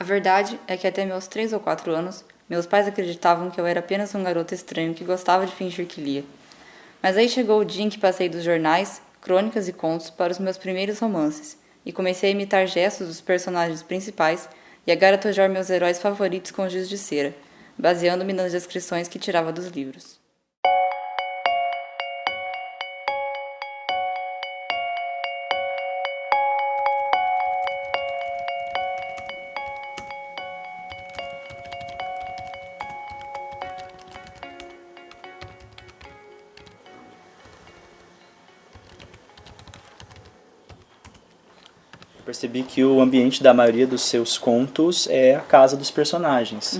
A verdade é que até meus 3 ou 4 anos, meus pais acreditavam que eu era apenas um garoto estranho que gostava de fingir que lia. Mas aí chegou o dia em que passei dos jornais, crônicas e contos para os meus primeiros romances, e comecei a imitar gestos dos personagens principais e a garatojar meus heróis favoritos com giz de cera, baseando-me nas descrições que tirava dos livros. Percebi que o ambiente da maioria dos seus contos é a casa dos personagens.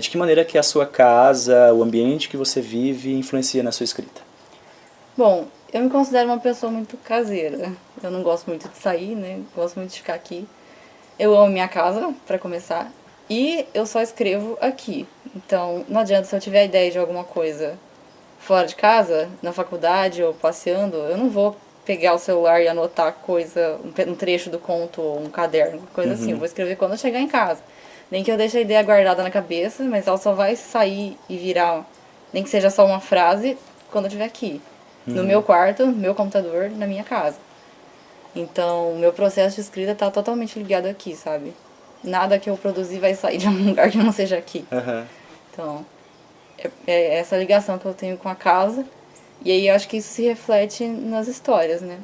De que maneira que a sua casa, o ambiente que você vive, influencia na sua escrita? Bom, eu me considero uma pessoa muito caseira. Eu não gosto muito de sair, né? Gosto muito de ficar aqui. Eu amo minha casa, para começar. E eu só escrevo aqui. Então, não adianta se eu tiver ideia de alguma coisa fora de casa, na faculdade ou passeando, eu não vou pegar o celular e anotar coisa, um trecho do conto ou um caderno, coisa assim. Eu vou escrever quando eu chegar em casa. Nem que eu deixe a ideia guardada na cabeça, mas ela só vai sair e virar, nem que seja só uma frase, quando eu estiver aqui. No meu quarto, no meu computador, na minha casa. Então, o meu processo de escrita tá totalmente ligado aqui, sabe? Nada que eu produzir vai sair de um lugar que não seja aqui. Então, é essa ligação que eu tenho com a casa. E aí eu acho que isso se reflete nas histórias, né?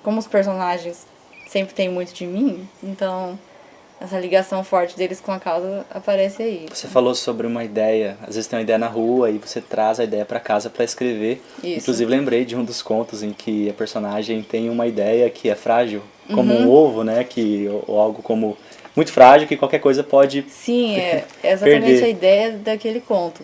Como os personagens sempre têm muito de mim, então essa ligação forte deles com a casa aparece aí. Você falou sobre uma ideia, às vezes tem uma ideia na rua e você traz a ideia para casa para escrever. Isso. Inclusive lembrei de um dos contos em que a personagem tem uma ideia que é frágil, como um ovo, né? Ou algo como muito frágil que qualquer coisa pode Sim, é exatamente perder. a ideia daquele conto.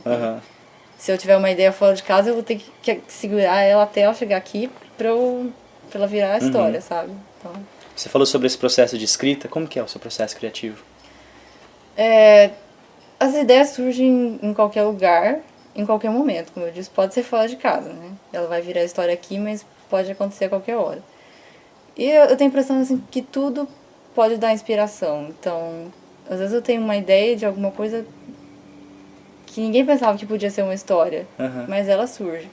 Se eu tiver uma ideia fora de casa, eu vou ter que segurar ela até ela chegar aqui pra ela virar a história, sabe? Então, Você falou sobre esse processo de escrita, como que é o seu processo criativo? as ideias surgem em qualquer lugar, em qualquer momento. Como eu disse, pode ser fora de casa, né? Ela vai virar a história aqui, mas pode acontecer a qualquer hora. E eu tenho a impressão assim, que tudo pode dar inspiração. Então, às vezes eu tenho uma ideia de alguma coisa que ninguém pensava que podia ser uma história, mas ela surge.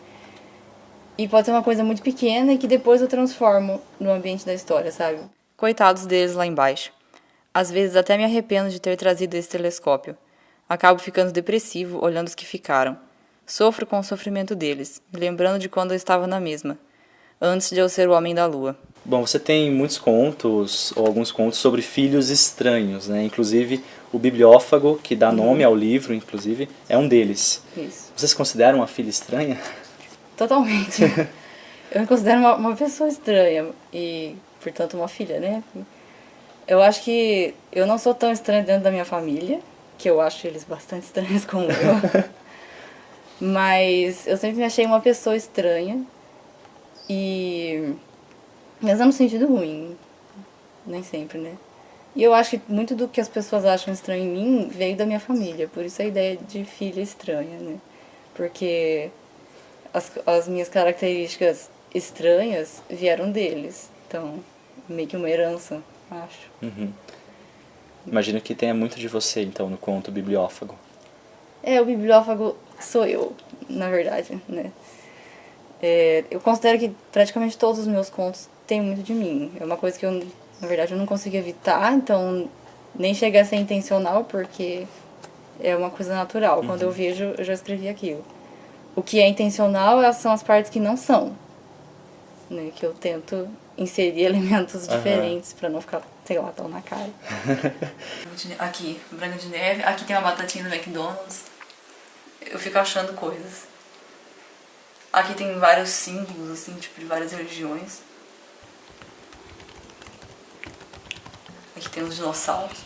E pode ser uma coisa muito pequena e que depois eu transformo no ambiente da história, sabe? Coitados deles lá embaixo. Às vezes até me arrependo de ter trazido esse telescópio. Acabo ficando depressivo olhando os que ficaram. Sofro com o sofrimento deles, me lembrando de quando eu estava na mesma, antes de eu ser o homem da lua. Bom, você tem muitos contos, ou alguns contos, sobre filhos estranhos, né? Inclusive, o Bibliófago, que dá nome ao livro, inclusive, é um deles. Isso. Você se considera uma filha estranha? Totalmente. Eu me considero uma pessoa estranha e, portanto, uma filha, né? Eu acho que eu não sou tão estranha dentro da minha família, que eu acho eles bastante estranhos como eu. Mas eu sempre me achei uma pessoa estranha e... Mas não no sentido ruim, nem sempre, né? E eu acho que muito do que as pessoas acham estranho em mim veio da minha família, por isso a ideia de filha estranha, né? Porque as minhas características estranhas vieram deles, então meio que uma herança, acho. Imagino que tenha muito de você, então, no conto Bibliófago. O bibliófago sou eu, na verdade, né? Eu considero que praticamente todos os meus contos têm muito de mim. É uma coisa que eu, na verdade, eu não consigo evitar, então nem chega a ser intencional, porque é uma coisa natural. Quando eu vejo, eu já escrevi aquilo. O que é intencional são as partes que não são, né? Que eu tento inserir elementos diferentes pra não ficar, sei lá, tão na cara. Aqui, Branca de Neve. Aqui tem uma batatinha do McDonald's. Eu fico achando coisas. Aqui tem vários símbolos, assim, tipo, de várias religiões. Aqui tem os dinossauros.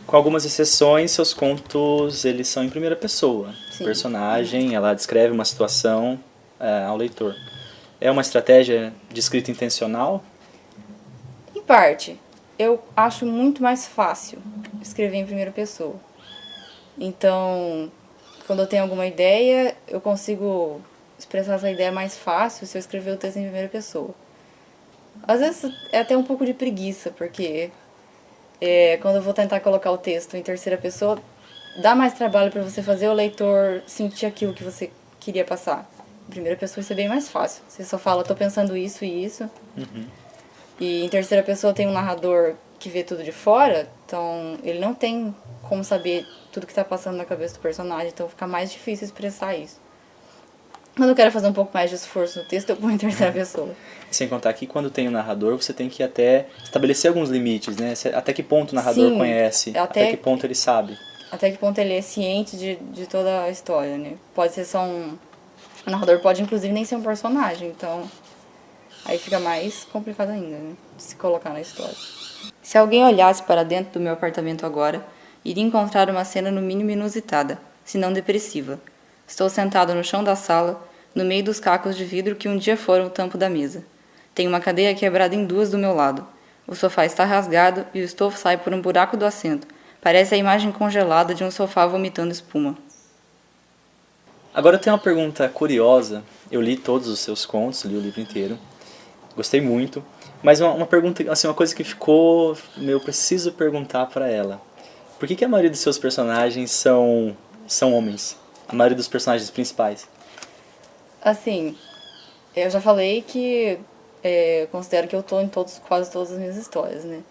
Com algumas exceções, seus contos eles são em primeira pessoa. Sim. A personagem, ela descreve uma situação ao leitor. É uma estratégia de escrita intencional? Em parte, eu acho muito mais fácil escrever em primeira pessoa. Então, quando eu tenho alguma ideia, eu consigo expressar essa ideia mais fácil se eu escrever o texto em primeira pessoa. Às vezes é até um pouco de preguiça, porque quando eu vou tentar colocar o texto em terceira pessoa, dá mais trabalho para você fazer o leitor sentir aquilo que você queria passar. Em primeira pessoa isso é bem mais fácil. Você só fala, tô pensando isso e isso. E em terceira pessoa tem um narrador que vê tudo de fora, então ele não tem como saber tudo que tá passando na cabeça do personagem, então fica mais difícil expressar isso. Quando eu quero fazer um pouco mais de esforço no texto, eu ponho em terceira pessoa. Sem contar que quando tem o narrador, você tem que até estabelecer alguns limites, né? Até que ponto o narrador conhece, até que ponto ele sabe. Até que ponto ele é ciente de toda a história, né? Pode ser só um... O narrador pode, inclusive, nem ser um personagem, então... Aí fica mais complicado ainda, né? De se colocar na história. Se alguém olhasse para dentro do meu apartamento agora, iria encontrar uma cena no mínimo inusitada, se não depressiva. Estou sentado no chão da sala, no meio dos cacos de vidro que um dia foram o tampo da mesa. Tenho uma cadeira quebrada em duas do meu lado. O sofá está rasgado e o estofo sai por um buraco do assento. Parece a imagem congelada de um sofá vomitando espuma. Agora tem uma pergunta curiosa. Eu li todos os seus contos, li o livro inteiro. Gostei muito. Mas uma pergunta, assim, uma coisa que ficou... Eu preciso perguntar para ela. Por que a maioria dos seus personagens são homens? A maioria dos personagens principais? Assim, eu já falei que eu considero que eu tô em quase todas as minhas histórias, né?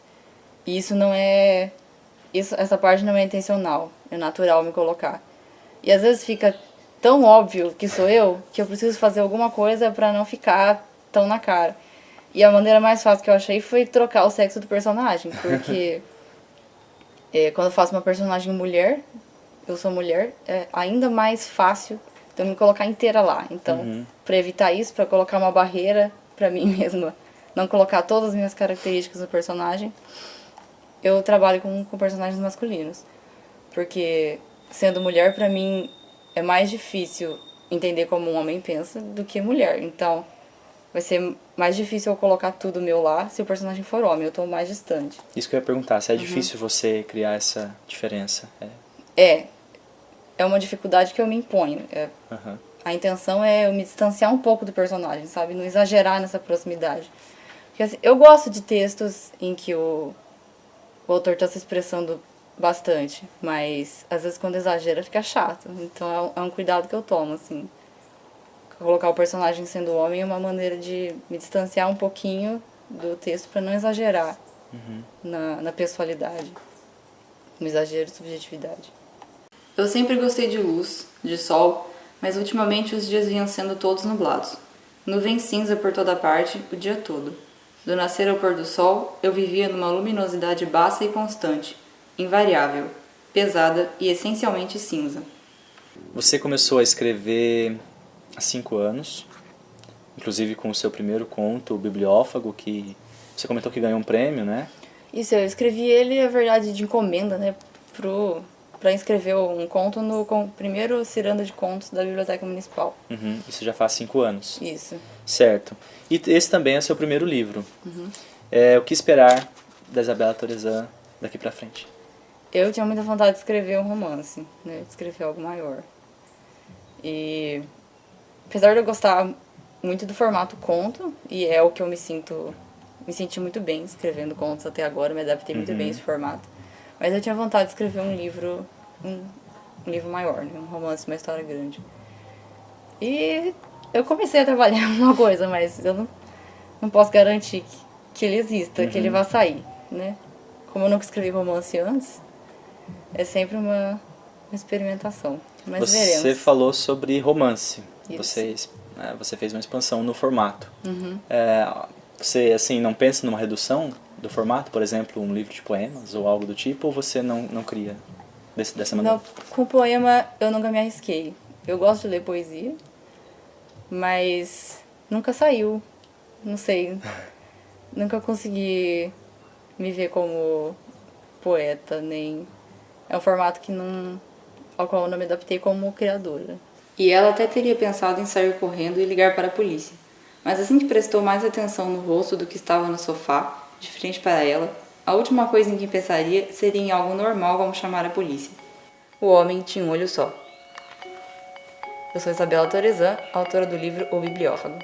E isso não é... essa parte não é intencional. É natural me colocar. E às vezes fica tão óbvio que sou eu, que eu preciso fazer alguma coisa pra não ficar tão na cara. E a maneira mais fácil que eu achei foi trocar o sexo do personagem, porque quando eu faço uma personagem mulher, eu sou mulher, é ainda mais fácil de eu me colocar inteira lá. Então, pra evitar isso, pra colocar uma barreira pra mim mesma, não colocar todas as minhas características no personagem, eu trabalho com personagens masculinos. Porque, sendo mulher, pra mim, é mais difícil entender como um homem pensa do que mulher. Então, vai ser mais difícil eu colocar tudo meu lá se o personagem for homem. Eu tô mais distante. Isso que eu ia perguntar, se é difícil você criar essa diferença. É uma dificuldade que eu me imponho. A intenção é eu me distanciar um pouco do personagem, sabe? Não exagerar nessa proximidade. Porque, assim, eu gosto de textos em que o autor está se expressando bastante, mas às vezes quando exagera fica chato. Então é um cuidado que eu tomo, assim. Colocar o personagem sendo homem é uma maneira de me distanciar um pouquinho do texto para não exagerar na pessoalidade, no exagero de subjetividade. Eu sempre gostei de luz, de sol, mas ultimamente os dias vinham sendo todos nublados. Nuvem cinza por toda parte, o dia todo. Do nascer ao pôr do sol, eu vivia numa luminosidade baixa e constante, invariável, pesada e essencialmente cinza. Você começou a escrever há 5 anos, inclusive com o seu primeiro conto, o Bibliófago, que você comentou que ganhou um prêmio, né? Isso, eu escrevi ele, na verdade, de encomenda, né, pra escrever um conto no primeiro ciranda de contos da Biblioteca Municipal. Isso já faz 5 anos. Isso. Certo. E esse também é seu primeiro livro. O que esperar da Isabela Torezan daqui pra frente? Eu tinha muita vontade de escrever um romance, né, de escrever algo maior. E apesar de eu gostar muito do formato conto, e é o que eu me senti muito bem escrevendo contos até agora, me adaptei muito bem a esse formato. Mas eu tinha vontade de escrever um livro maior, né? Um romance, uma história grande. E eu comecei a trabalhar em uma coisa, mas eu não posso garantir que ele exista, que ele vá sair, né? Como eu nunca escrevi romance antes, é sempre uma experimentação. Mas veremos. Você falou sobre romance. Isso. Você fez uma expansão no formato. Você, assim, não pensa numa redução do formato? Por exemplo, um livro de poemas ou algo do tipo? Ou você não cria dessa maneira? Não, com poema eu nunca me arrisquei. Eu gosto de ler poesia, mas nunca saiu. Não sei. Nunca consegui me ver como poeta, nem... É um formato ao qual eu não me adaptei como criadora. E ela até teria pensado em sair correndo e ligar para a polícia. Mas assim que prestou mais atenção no rosto do que estava no sofá, de frente para ela, a última coisa em que pensaria seria em algo normal como chamar a polícia. O homem tinha um olho só. Eu sou Isabela Torizan, autora do livro O Bibliófago.